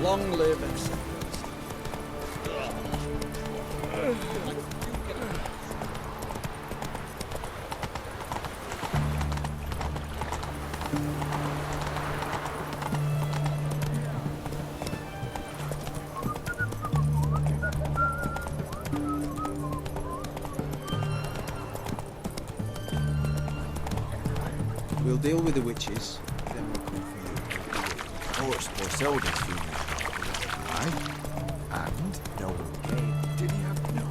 Long live acceptance. We'll deal with the witches, then we'll come for you. Horse for Zelda's funeral. Right? And no one came. Did he have no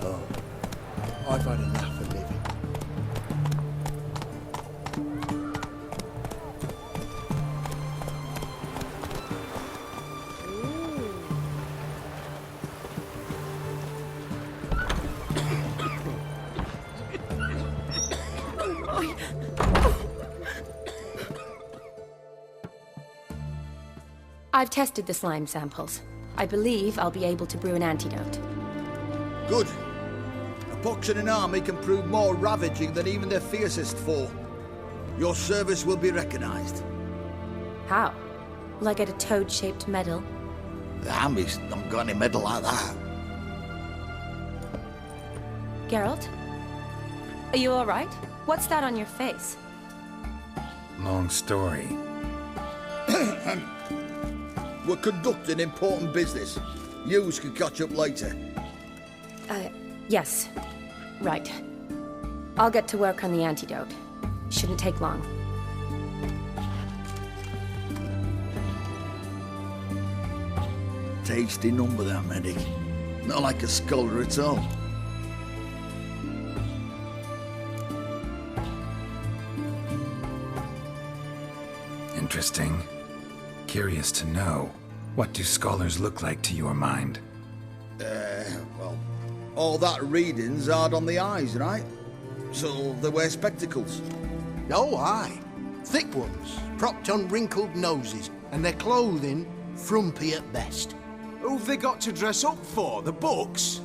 Oh. I've had enough of living. I've tested the slime samples. I believe I'll be able to brew an antidote. Good. A pox in an army can prove more ravaging than even their fiercest foe. Your service will be recognized. How? Will I get a toad-shaped medal? The army's not got any medal like that. Geralt? Are you alright? What's that on your face? Long story. We're conducting important business. Yous can catch up later. Yes. Right. I'll get to work on the antidote. Shouldn't take long. Tasty number, that medic. Not like a scholar at all. Interesting. Curious to know, what do scholars look like to your mind? Well, all that reading's hard on the eyes, right? So they wear spectacles. Oh, aye. Thick ones, propped on wrinkled noses, and their clothing frumpy at best. Who've they got to dress up for? The books?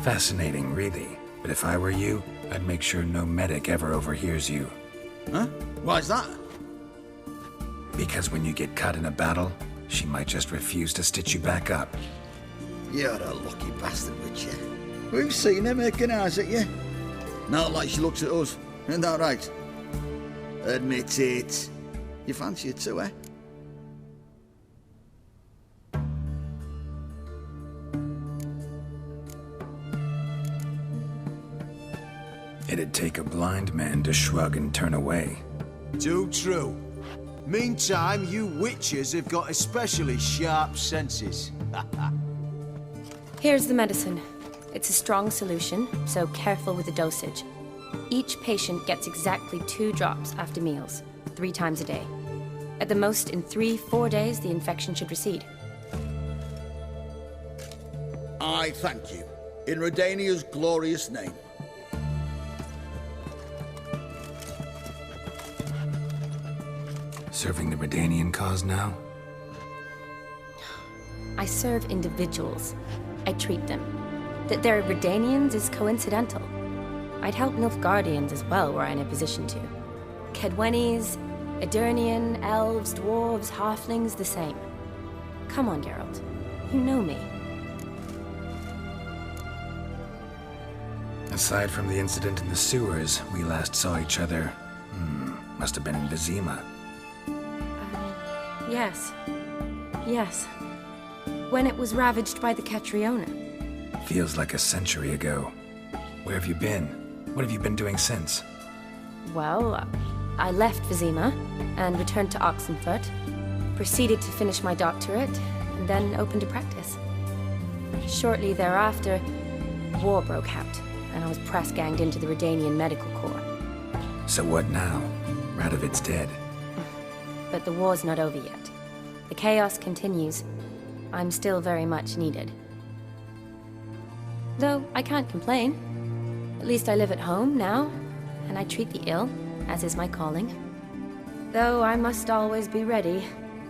Fascinating, really. But if I were you, I'd make sure no medic ever overhears you. Huh? Why's that? Because when you get cut in a battle, she might just refuse to stitch you back up. You're a lucky bastard, Witcher. We've seen her making eyes at you. Not like she looks at us. Isn't that right? Admit it. You fancy her too, eh? It'd take a blind man to shrug and turn away. Too true. Meantime, you witches have got especially sharp senses. Here's the medicine. It's a strong solution, so careful with the dosage. Each patient gets exactly 2 drops after meals, 3 times a day. At the most, in 3-4 days, the infection should recede. I thank you. In Redania's glorious name. Serving the Redanian cause now? I serve individuals. I treat them. That they're Redanians is coincidental. I'd help Nilfgaardians as well were I in a position to. Kedwenis, Edirnian, elves, dwarves, halflings, the same. Come on, Geralt. You know me. Aside from the incident in the sewers, we last saw each other... must have been in Vizima. Yes. Yes. When it was ravaged by the Catriona. Feels like a century ago. Where have you been? What have you been doing since? Well, I left Vizima and returned to Oxenfurt, proceeded to finish my doctorate, and then opened a practice. Shortly thereafter, war broke out, and I was press-ganged into the Redanian Medical Corps. So what now? Radovid's dead. But the war's not over yet. The chaos continues. I'm still very much needed. Though I can't complain. At least I live at home now, and I treat the ill, as is my calling. Though I must always be ready,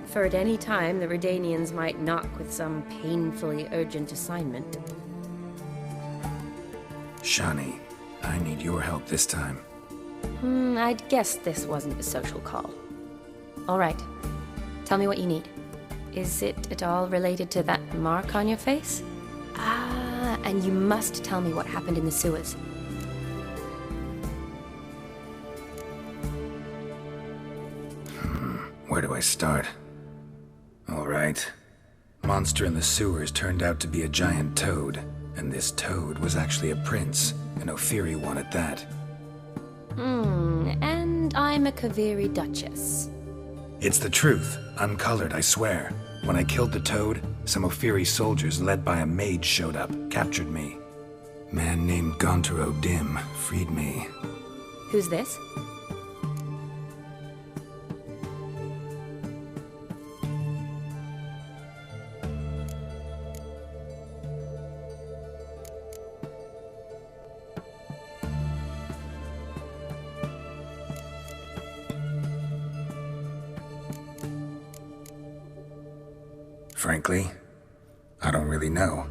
for at any time the Redanians might knock with some painfully urgent assignment. Shani, I need your help this time. I'd guess this wasn't a social call. All right. Tell me what you need. Is it at all related to that mark on your face? Ah, and you must tell me what happened in the sewers. Where do I start? All right. Monster in the sewers turned out to be a giant toad, and this toad was actually a prince, an Ophiri one at that. And I'm a Kaviri Duchess. It's the truth, uncolored, I swear. When I killed the toad, some Ophiri soldiers led by a mage showed up, captured me. Man named Gontaro Dim freed me. Who's this? Frankly, I don't really know.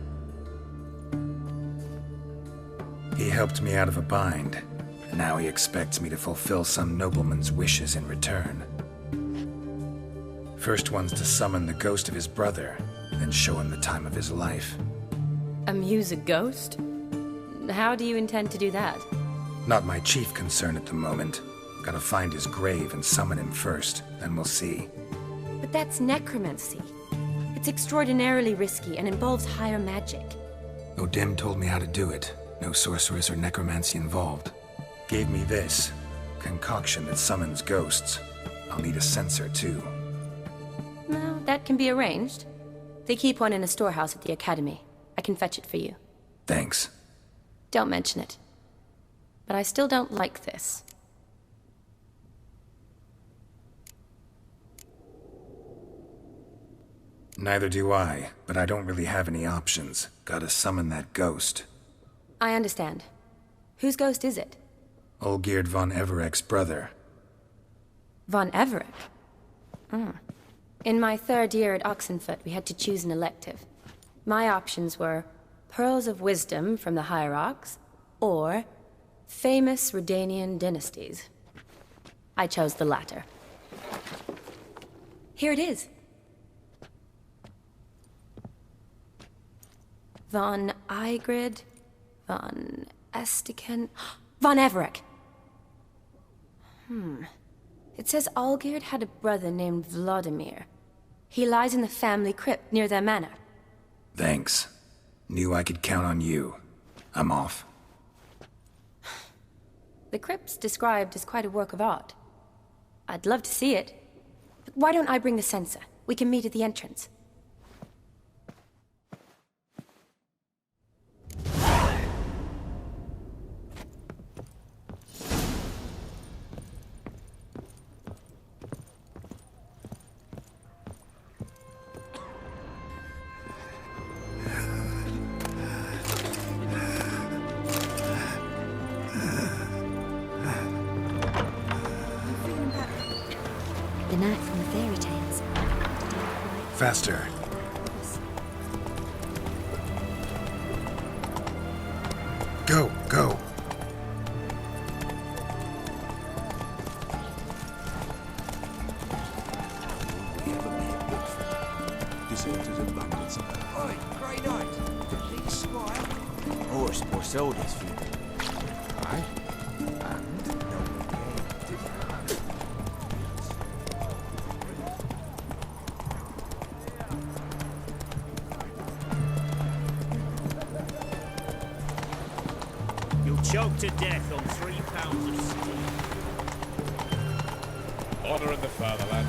He helped me out of a bind, and now he expects me to fulfill some nobleman's wishes in return. First one's to summon the ghost of his brother, then show him the time of his life. Amuse a ghost? How do you intend to do that? Not my chief concern at the moment. Gotta find his grave and summon him first, then we'll see. But that's necromancy. It's extraordinarily risky and involves higher magic. Odim told me how to do it. No sorceress or necromancy involved. Gave me this concoction that summons ghosts. I'll need a censer too. Well, that can be arranged. They keep one in a storehouse at the academy. I can fetch it for you. Thanks. Don't mention it. But I still don't like this. Neither do I, but I don't really have any options. Gotta summon that ghost. I understand. Whose ghost is it? Olgierd von Everek's brother. Von Everek? In my third year at Oxenfoot, we had to choose an elective. My options were Pearls of Wisdom from the Hierarchs, or Famous Redanian Dynasties. I chose the latter. Here it is. Von Igrid, Von Estiken, Von Everek. It says Olgierd had a brother named Vladimir. He lies in the family crypt near their manor. Thanks. Knew I could count on you. I'm off. The crypt's described as quite a work of art. I'd love to see it. But why don't I bring the censer? We can meet at the entrance. The knight from the fairy tales. Faster. Go, go. Deserters and bandits. Oi, Grey Knight! Big squire? Horse or sold this for you. Aye? And no again. You'll choke to death on 3 pounds of steam. Honor in the fatherland.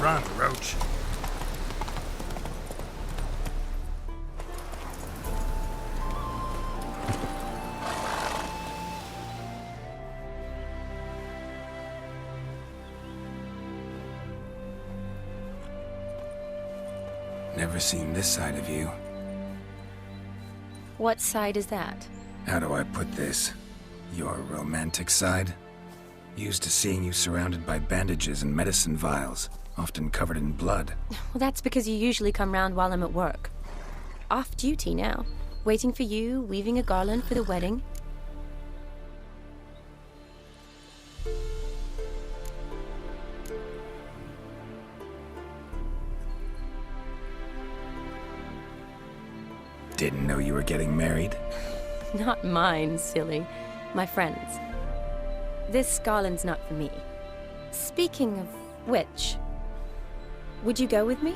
Run, Roach. Never seen this side of you. What side is that? How do I put this? Your romantic side? Used to seeing you surrounded by bandages and medicine vials, often covered in blood. Well, that's because you usually come round while I'm at work. Off duty now. Waiting for you, weaving a garland for the wedding. Didn't know you were getting married? Not mine, silly. My friend's. This garland's not for me. Speaking of which, would you go with me?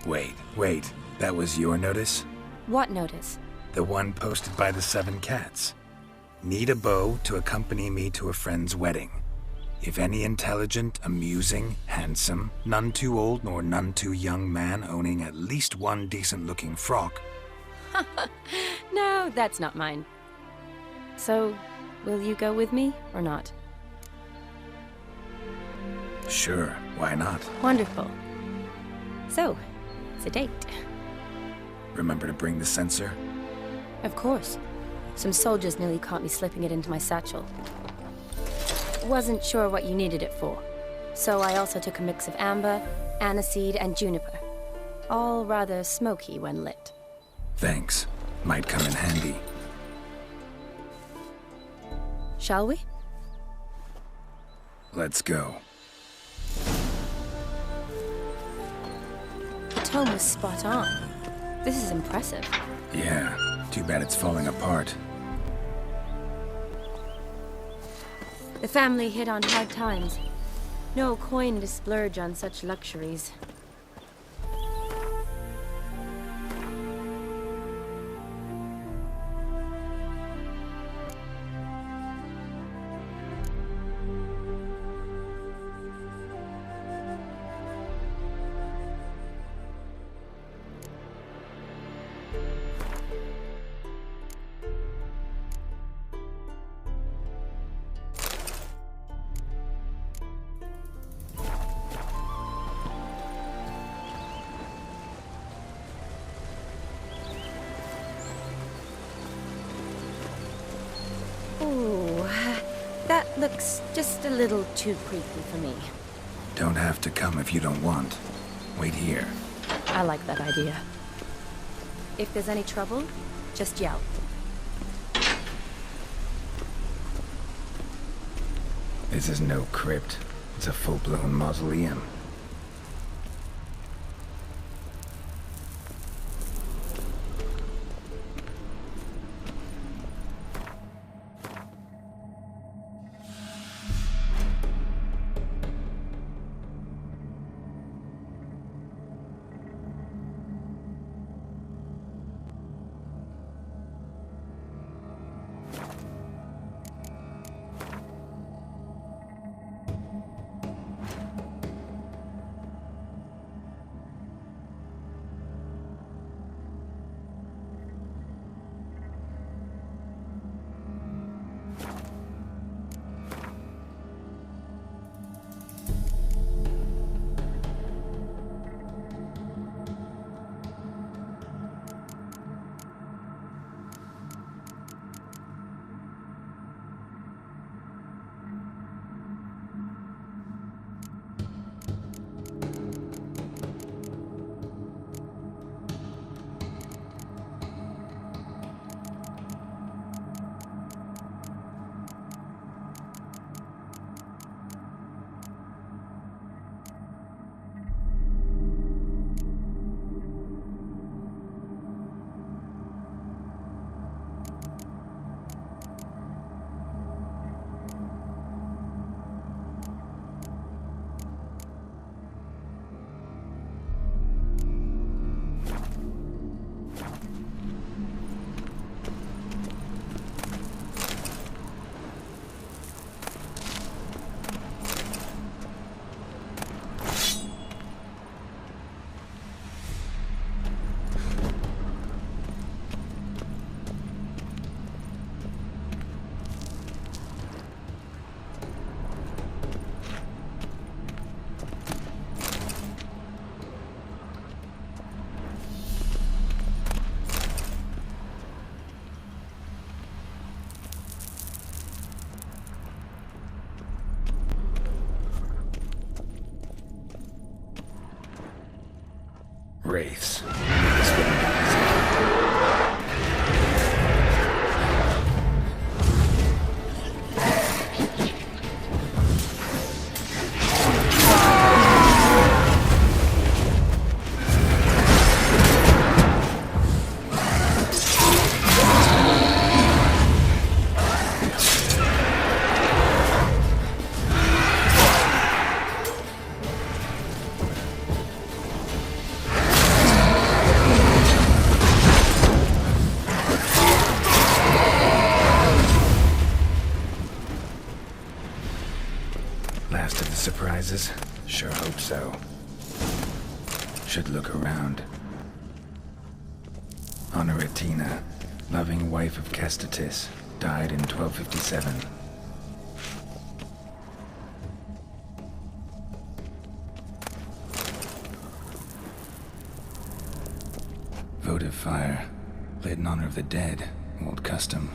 Wait. That was your notice? What notice? The one posted by the 7 cats. Need a beau to accompany me to a friend's wedding. If any intelligent, amusing, handsome, none too old nor none too young man owning at least one decent-looking frock. No, that's not mine. So, will you go with me, or not? Sure, why not? Wonderful. So, it's a date. Remember to bring the censer? Of course. Some soldiers nearly caught me slipping it into my satchel. Wasn't sure what you needed it for, so I also took a mix of amber, aniseed, and juniper. All rather smoky when lit. Thanks. Might come in handy. Shall we? Let's go. The tome was spot on. This is impressive. Yeah, too bad it's falling apart. The family hit on hard times. No coin to splurge on such luxuries. Ooh, that looks just a little too creepy for me. Don't have to come if you don't want. Wait here. I like that idea. If there's any trouble, just yell. This is no crypt. It's a full-blown mausoleum. wraiths. This wouldn't be easy. Last of the surprises? Sure hope so. Should look around. Honoratina, loving wife of Kestatis, died in 1257. Votive fire, lit in honor of the dead, old custom.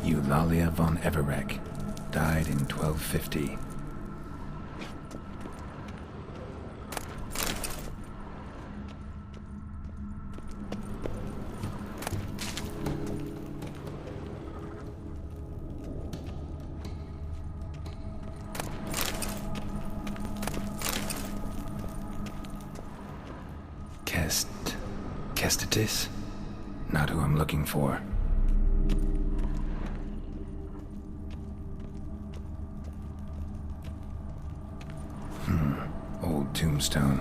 Eulalia von Everec, died in 1250. Kestatis? Not who I'm looking for. Old tombstone.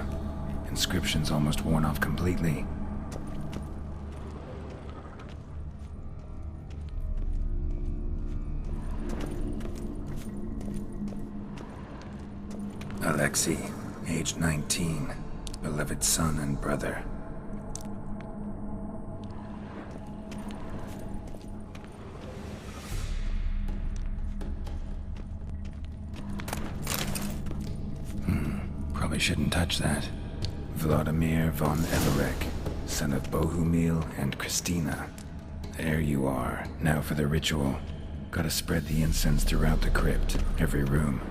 Inscription's almost worn off completely. Alexei, age 19, beloved son and brother. Probably shouldn't touch that. Vladimir von Everec, son of Bohumil and Christina. There you are. Now for the ritual. Gotta spread the incense throughout the crypt, every room.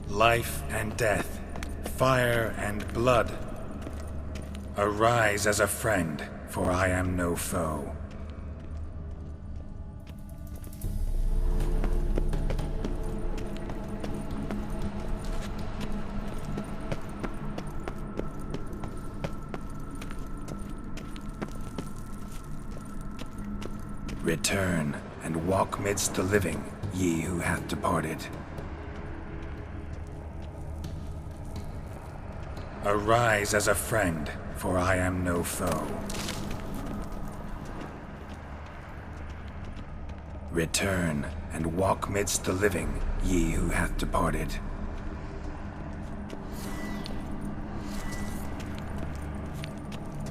Life and death, fire and blood. Arise as a friend, for I am no foe. Return and walk midst the living, ye who hath departed. Arise as a friend, for I am no foe. Return and walk midst the living, ye who hath departed.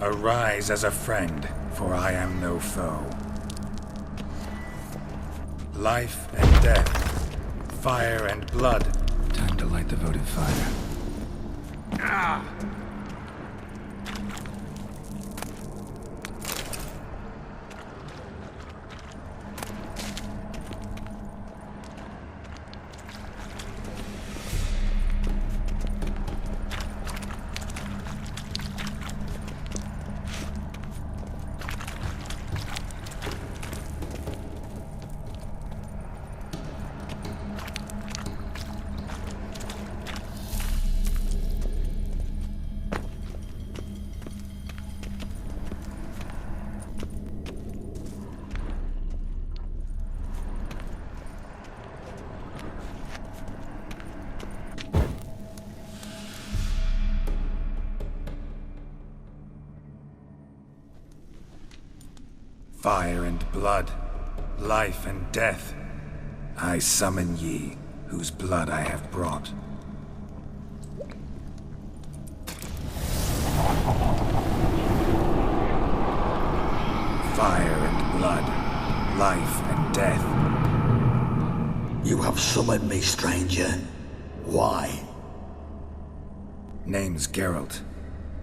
Arise as a friend, for I am no foe. Life and death, fire and blood. Time to light the votive fire. Ah! Fire and blood, life and death. I summon ye, whose blood I have brought. Fire and blood, life and death. You have summoned me, stranger. Why? Name's Geralt.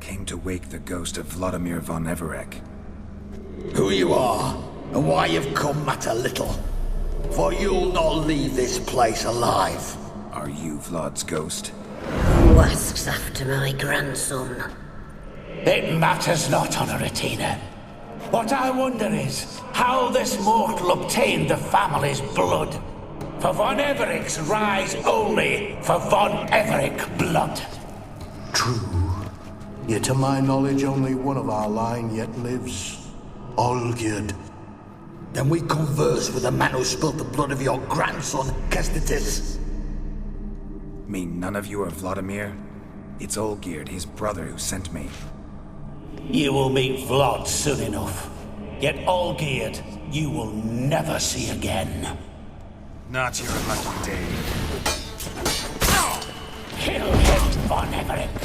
Came to wake the ghost of Vladimir von Everec. Who you are, and why you've come matter little. For you'll not leave this place alive. Are you Vlad's ghost? Who asks after my grandson? It matters not, Honoratina. What I wonder is how this mortal obtained the family's blood. For von Everec's rise only for von Everec blood. True. Yet to my knowledge, only one of our line yet lives. Olgierd. Then we converse with the man who spilled the blood of your grandson, Kestitis. Mean none of you are Vladimir? It's Olgierd, his brother, who sent me. You will meet Vlad soon enough. Yet Olgierd, you will never see again. Not your lucky day. Kill him, von Everec.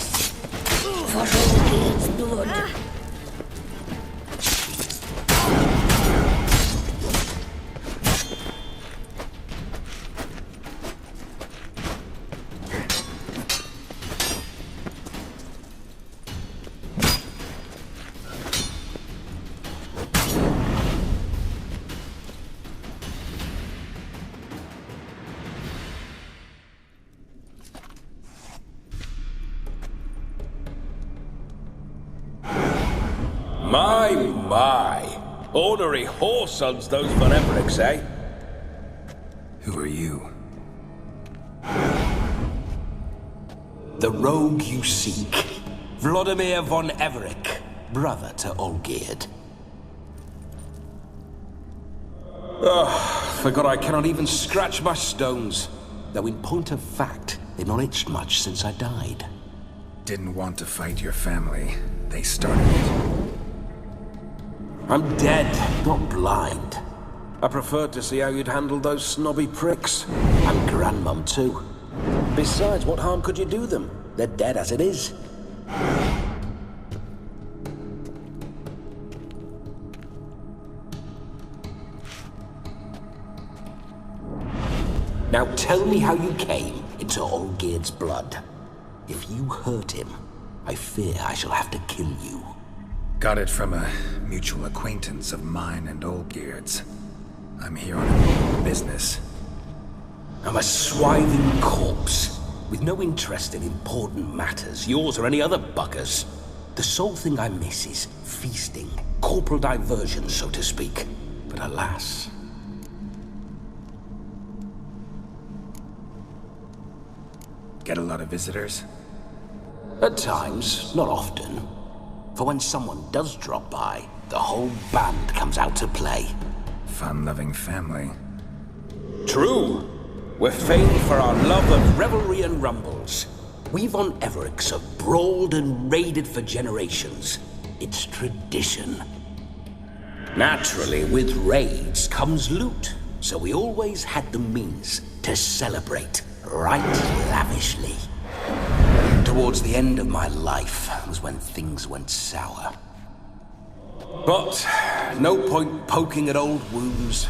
For Olgierd's blood. My. Ornery whoresons those von Everecs, eh? Who are you? The rogue you seek. Vladimir von Everec, brother to Olgierd. Forgot I cannot even scratch my stones. Though in point of fact, they've not itched much since I died. Didn't want to fight your family. They started it. I'm dead, not blind. I preferred to see how you'd handle those snobby pricks. And Grandmum, too. Besides, what harm could you do them? They're dead as it is. Now tell me how you came into Olgierd's blood. If you hurt him, I fear I shall have to kill you. Got it from a mutual acquaintance of mine and Olgierd's. I'm here on business. I'm a swithing corpse, with no interest in important matters, yours or any other buggers. The sole thing I miss is feasting, corporal diversion, so to speak. But alas... Get a lot of visitors? At times, not often. For when someone does drop by, the whole band comes out to play. Fun-loving family. True. We're famed for our love of revelry and rumbles. We von Everecs have brawled and raided for generations. It's tradition. Naturally, with raids comes loot, so we always had the means to celebrate right lavishly. Towards the end of my life was when things went sour. But no point poking at old wounds.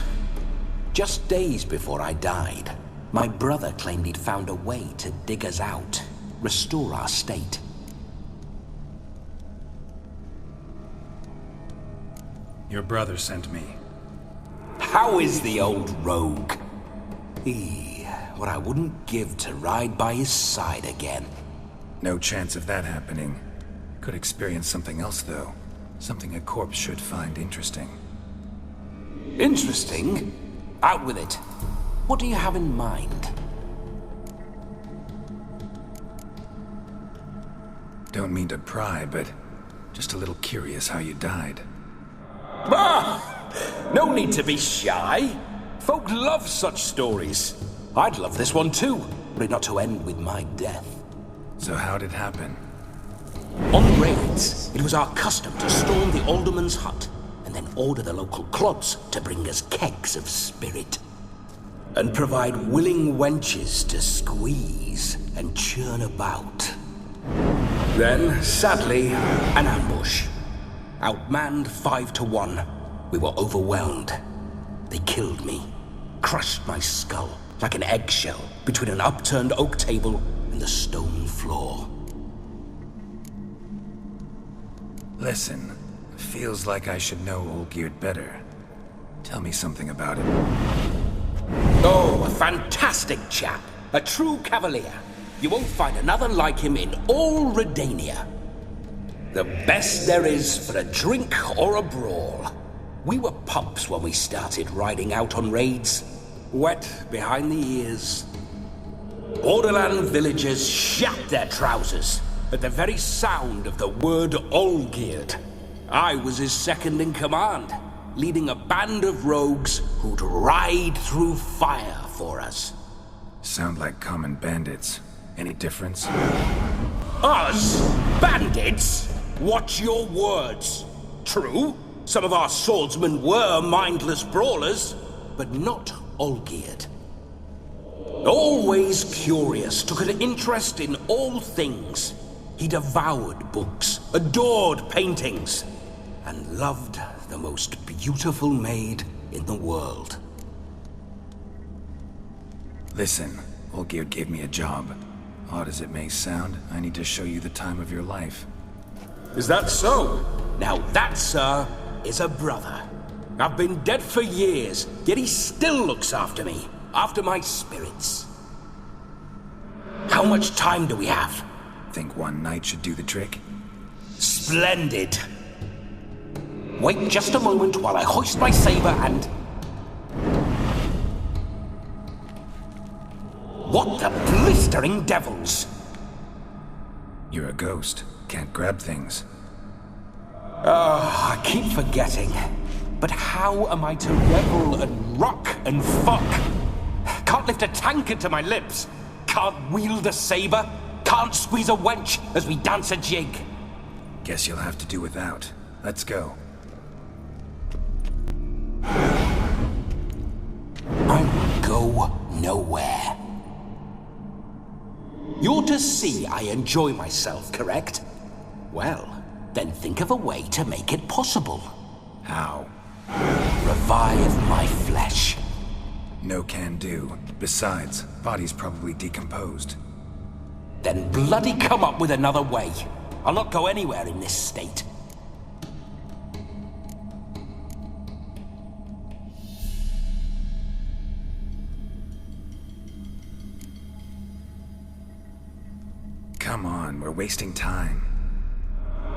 Just days before I died, my brother claimed he'd found a way to dig us out, restore our state. Your brother sent me. How is the old rogue? What I wouldn't give to ride by his side again. No chance of that happening. Could experience something else, though. Something a corpse should find interesting. Interesting? Out with it. What do you have in mind? Don't mean to pry, but just a little curious how you died. No need to be shy. Folk love such stories. I'd love this one too, were it not to end with my death. So how'd it happen? On raids, it was our custom to storm the alderman's hut and and then order the local clubs to bring us kegs of spirit. And provide willing wenches to squeeze and churn about. Then, sadly, an ambush. Outmanned 5-1. We were overwhelmed. They killed me, crushed my skull like an eggshell between an upturned oak table and the stone floor. Listen, feels like I should know Olgierd better. Tell me something about him. Oh, a fantastic chap. A true cavalier. You won't find another like him in all Redania. The best there is for a drink or a brawl. We were pups when we started riding out on raids. Wet behind the ears. Borderland villagers shat their trousers at the very sound of the word Olgierd. I was his second in command, leading a band of rogues who'd ride through fire for us. Sound like common bandits. Any difference? Us? Bandits? Watch your words. True, some of our swordsmen were mindless brawlers, but not Olgierd. Always curious, took an interest in all things. He devoured books, adored paintings, and loved the most beautiful maid in the world. Listen, Olgierd gave me a job. Odd as it may sound, I need to show you the time of your life. Is that so? Now that, sir, is a brother. I've been dead for years, yet he still looks after me, after my spirits. How much time do we have? Think one night should do the trick? Splendid. Wait just a moment while I hoist my saber and... What the blistering devils? You're a ghost. Can't grab things. I keep forgetting. But how am I to revel and rock and fuck? Can't lift a tankard to my lips. Can't wield a saber. Can't squeeze a wench as we dance a jig. Guess you'll have to do without. Let's go. I will go nowhere. You're to see I enjoy myself, correct? Well, then think of a way to make it possible. How? Revive my flesh. No can do. Besides, body's probably decomposed. Then bloody come up with another way. I'll not go anywhere in this state. Come on, we're wasting time.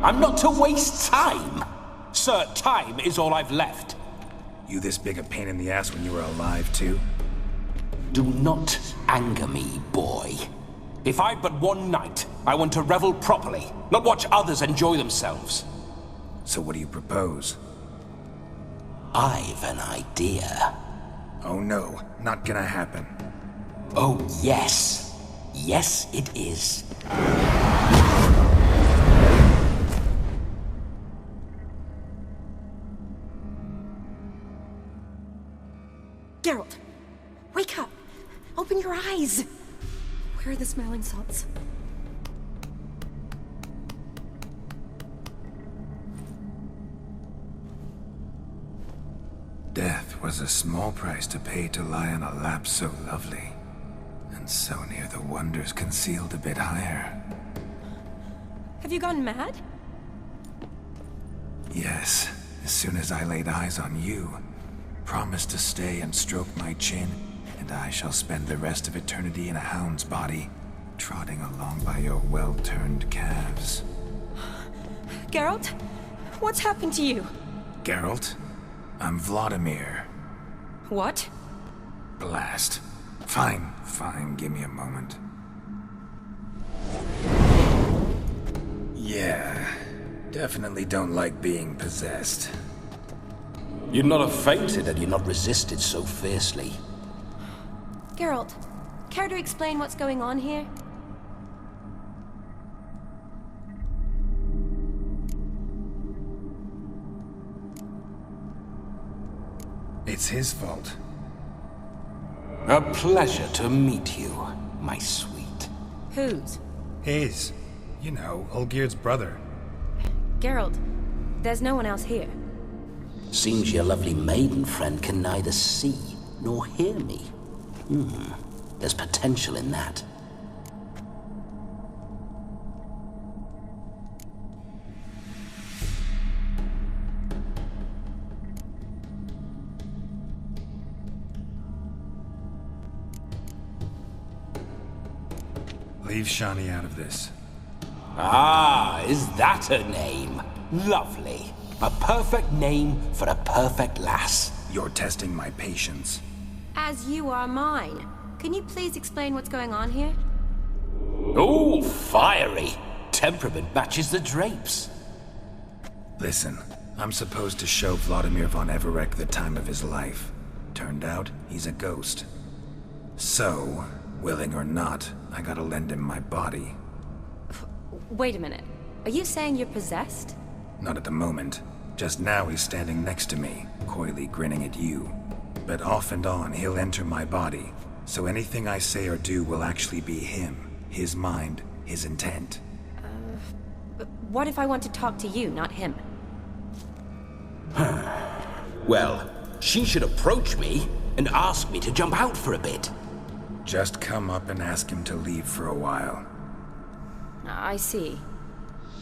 I'm not to waste time! Sir, time is all I've left. You this big a pain in the ass when you were alive, too? Do not anger me, boy. If I've but one night, I want to revel properly, not watch others enjoy themselves. So what do you propose? I've an idea. Oh no, not gonna happen. Oh yes. Yes, it is. Geralt, wake up! Open your eyes! Where are the smelling salts? Death was a small price to pay to lie on a lap so lovely, and so near the wonders concealed a bit higher. Have you gone mad? Yes, as soon as I laid eyes on you, promised to stay and stroke my chin, and I shall spend the rest of eternity in a hound's body, trotting along by your well-turned calves. Geralt? What's happened to you? Geralt? I'm Vladimir. What? Blast. Fine, give me a moment. Yeah, definitely don't like being possessed. You'd not have fainted had you not resisted so fiercely. Geralt, care to explain what's going on here? It's his fault. A pleasure to meet you, my sweet. Whose? His. You know, Olgierd's brother. Geralt, there's no one else here. Seems your lovely maiden friend can neither see nor hear me. There's potential in that. Leave Shani out of this. Ah, is that her name? Lovely. A perfect name for a perfect lass. You're testing my patience. As you are mine. Can you please explain what's going on here? Oh, fiery. Temperament matches the drapes. Listen, I'm supposed to show Vladimir von Everec the time of his life. Turned out, he's a ghost. So, willing or not, I gotta lend him my body. Wait a minute. Are you saying you're possessed? Not at the moment. Just now he's standing next to me, coyly grinning at you. But off and on, he'll enter my body. So anything I say or do will actually be him. His mind, his intent. What if I want to talk to you, not him? Well, she should approach me and ask me to jump out for a bit. Just come up and ask him to leave for a while. I see.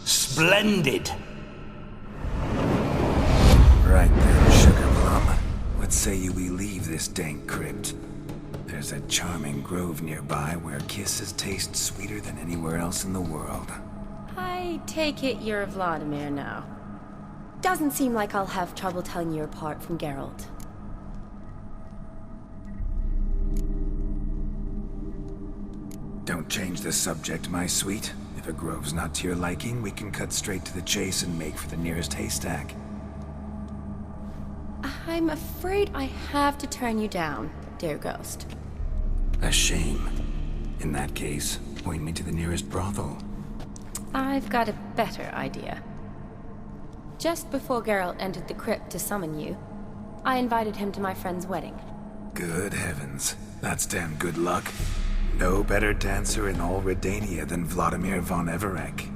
Splendid! Right then, Sugar Plum. What say you we leave this dank crypt? There's a charming grove nearby where kisses taste sweeter than anywhere else in the world. I take it you're Vladimir now. Doesn't seem like I'll have trouble telling you apart from Geralt. Don't change the subject, my sweet. If a grove's not to your liking, we can cut straight to the chase and make for the nearest haystack. I'm afraid I have to turn you down, dear ghost. A shame. In that case, point me to the nearest brothel. I've got a better idea. Just before Geralt entered the crypt to summon you, I invited him to my friend's wedding. Good heavens. That's damn good luck. No better dancer in all Redania than Vladimir von Everec.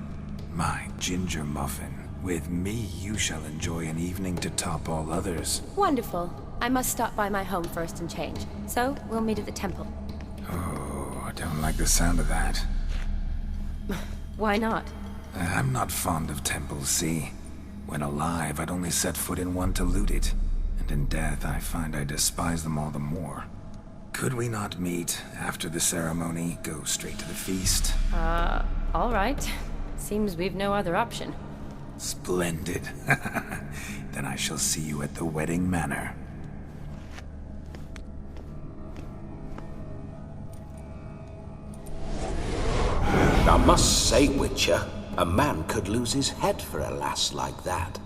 My ginger muffin. With me, you shall enjoy an evening to top all others. Wonderful. I must stop by my home first and change. So, we'll meet at the temple. Oh, I don't like the sound of that. Why not? I'm not fond of temples, see? When alive, I'd only set foot in one to loot it. And in death, I find I despise them all the more. Could we not meet after the ceremony, go straight to the feast? All right. Seems we've no other option. Splendid. Then I shall see you at the wedding manor. I must say, Witcher, a man could lose his head for a lass like that.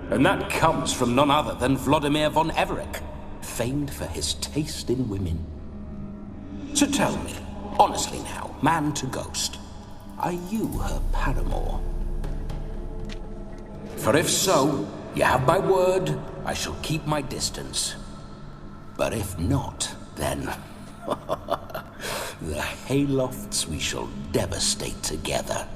And that comes from none other than Vladimir von Everec, famed for his taste in women. So tell me, honestly now, man to ghost, are you her paramour? For if so, you have my word, I shall keep my distance. But if not, then the haylofts we shall devastate together.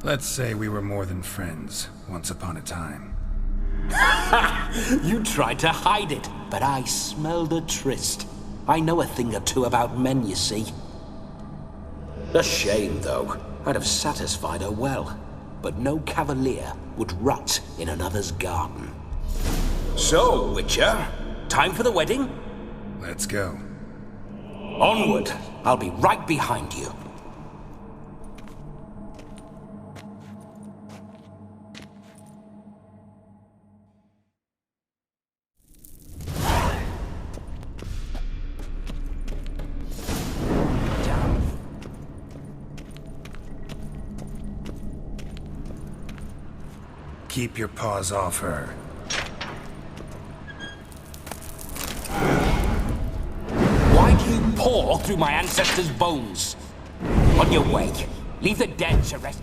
Let's say we were more than friends, once upon a time. You tried to hide it, but I smelled a tryst. I know a thing or two about men, you see. A shame, though. I'd have satisfied her well, but no cavalier would rot in another's garden. So, Witcher, time for the wedding? Let's go. Onward! I'll be right behind you. Keep your paws off her. make you pour through my ancestors' bones. On your way, leave the dead to rest.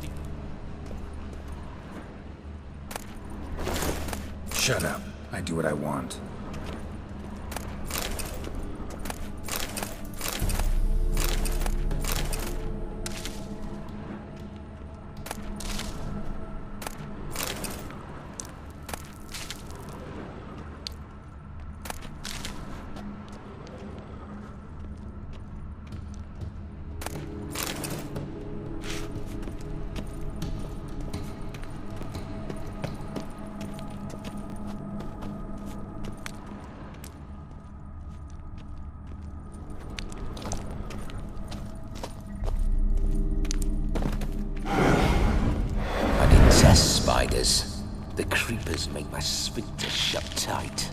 Shut up. I do what I want. Spiders. The creepers make my sphincter shut tight.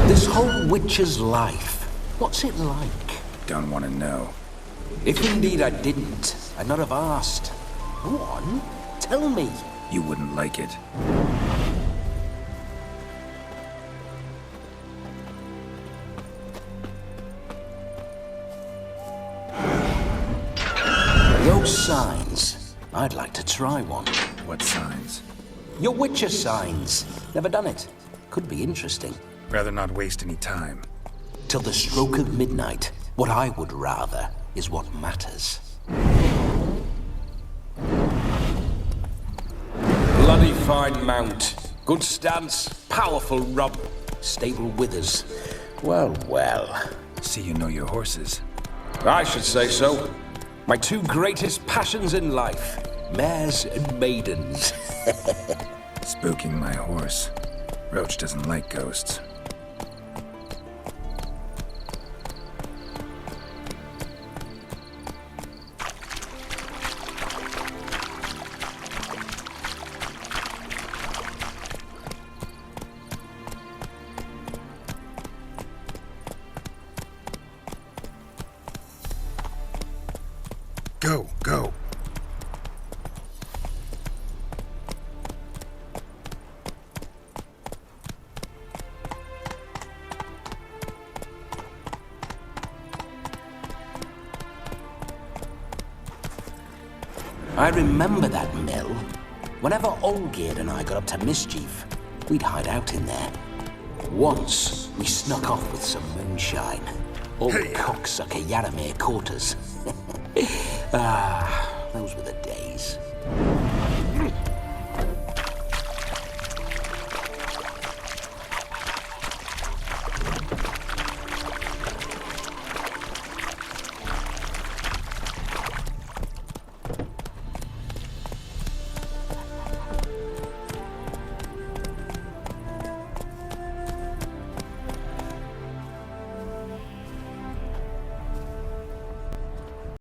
This whole witcher's life, what's it like? Don't want to know. If indeed I didn't, I'd not have asked. Go on, tell me. You wouldn't like it. Those signs, I'd like to try one. What signs? Your witcher signs. Never done it. Could be interesting. Rather not waste any time. Till the stroke of midnight, what I would rather is what matters. Bloody fine mount. Good stance, powerful rub, stable withers. Well, well. See you know your horses. I should say so. My two greatest passions in life, mares and maidens. Spooking my horse. Roach doesn't like ghosts. Go, go. I remember that mill. Whenever Olgierd and I got up to mischief, we'd hide out in there. Once, we snuck off with some moonshine. All the cocksucker Yaramir caught us. Ah, those were the days.